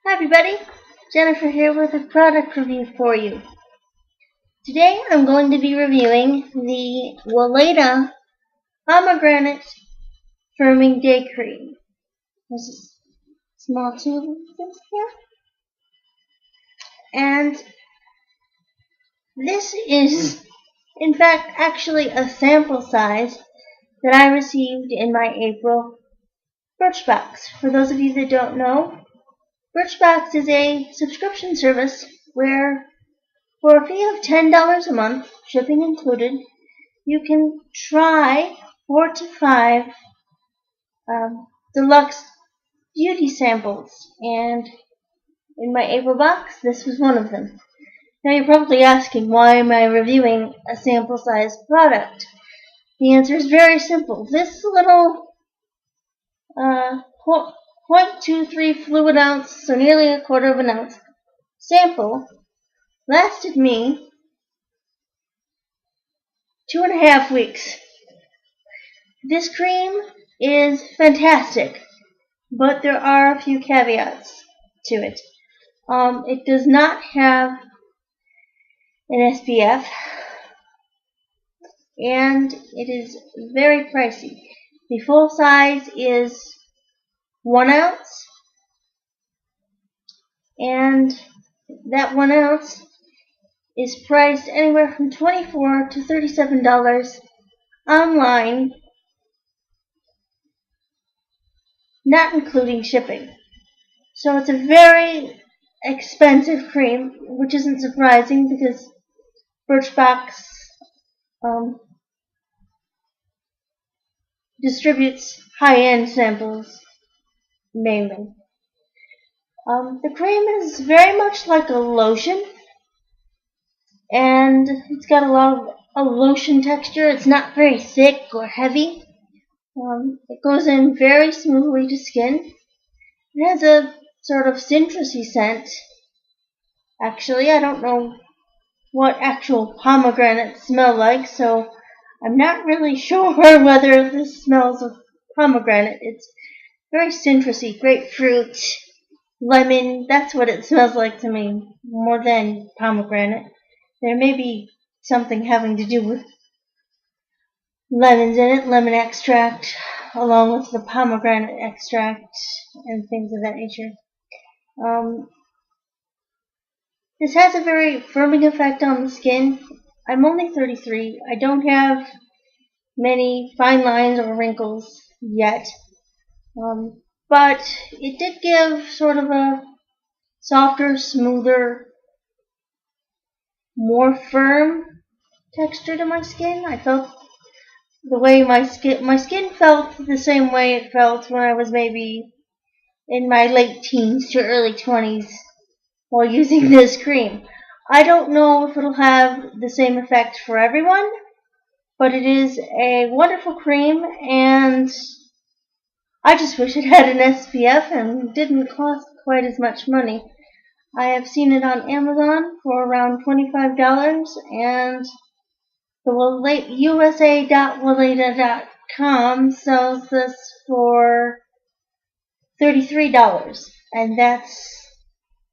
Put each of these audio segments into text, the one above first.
Hi everybody, Jennifer here with a product review for you. Today I'm going to be reviewing the Weleda Pomegranate Firming Day Cream. There's a small tube of this here. And this is, in fact, actually a sample size that I received in my April Birchbox. For those of you that don't know, Birchbox is a subscription service where for a fee of $10 a month, shipping included, you can try 4 to 5 deluxe beauty samples. And in my April box, this was one of them. Now you're probably asking, why am I reviewing a sample size product? The answer is very simple. This little 0.23 fluid ounce, so nearly a quarter of an ounce sample lasted me 2.5 weeks. This cream is fantastic, but there are a few caveats to it. It does not have an SPF, and it is very pricey. The full size is 1 ounce, and that 1 ounce is priced anywhere from $24 to $37 online, not including shipping. So it's a very expensive cream, which isn't surprising because Birchbox distributes high-end samples mainly. The cream is very much like a lotion, and it's got a lotion texture. It's not very thick or heavy. It goes in very smoothly to skin. It has a sort of citrusy scent. Actually, I don't know what actual pomegranates smell like, so I'm not really sure whether this smells of pomegranate. It's very citrusy, grapefruit, lemon. That's what it smells like to me, more than pomegranate. There may be something having to do with lemons in it, lemon extract, along with the pomegranate extract and things of that nature. This has a very firming effect on the skin. I'm only 33. I don't have many fine lines or wrinkles yet. But it did give sort of a softer, smoother, more firm texture to my skin. I felt the way my skin felt the same way it felt when I was maybe in my late teens to early 20s while using this cream. I don't know if it'll have the same effect for everyone, but it is a wonderful cream, and I just wish it had an SPF and didn't cost quite as much money. I have seen it on Amazon for around $25, and the USA.Weleda.com sells this for $33, and that's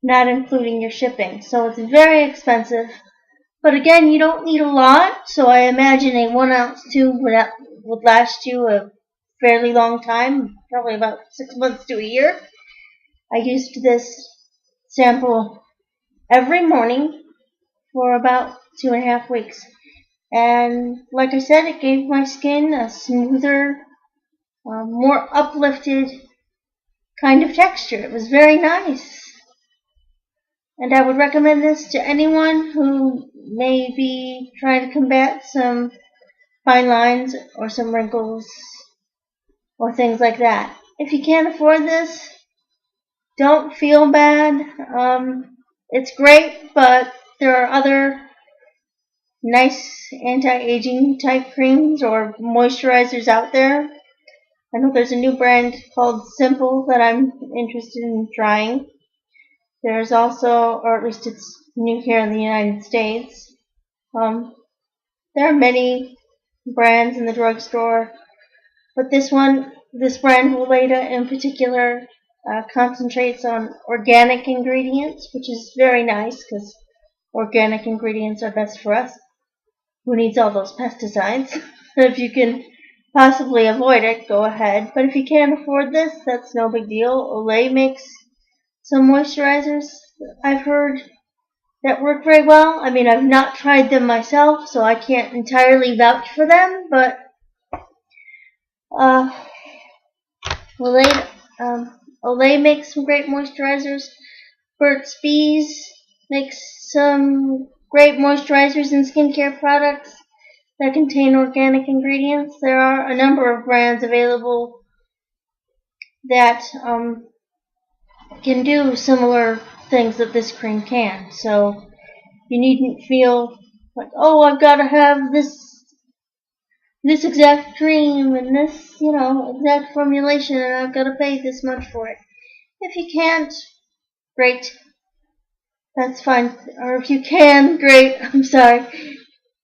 not including your shipping. So it's very expensive. But again, you don't need a lot, so I imagine a 1 ounce tube would last you a fairly long time, probably about 6 months to a year. I used this sample every morning for about 2.5 weeks. And like I said, it gave my skin a smoother, more uplifted kind of texture. It was very nice. And I would recommend this to anyone who may be trying to combat some fine lines or some wrinkles or things like that. If you can't afford this, don't feel bad. It's great, but there are other nice anti-aging type creams or moisturizers out there. I know there's a new brand called Simple that I'm interested in trying. There's also, or at least it's new here in the United States. There are many brands in the drugstore, but this brand, Weleda in particular, concentrates on organic ingredients, which is very nice because organic ingredients are best for us. Who needs all those pesticides? If you can possibly avoid it, go ahead. But if you can't afford this, that's no big deal. Olay makes some moisturizers I've heard that work very well. I mean, I've not tried them myself, so I can't entirely vouch for them, but Weleda, Olay makes some great moisturizers. Burt's Bees makes some great moisturizers and skincare products that contain organic ingredients. There are a number of brands available that can do similar things that this cream can. So you needn't feel like, oh, I've got to have this exact cream and this, exact formulation, and I've got to pay this much for it. If you can't, great. That's fine. Or if you can, great. I'm sorry.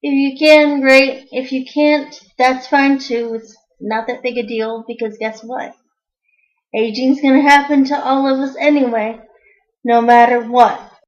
If you can, great. If you can't, that's fine too. It's not that big a deal because guess what? Aging's gonna happen to all of us anyway, no matter what.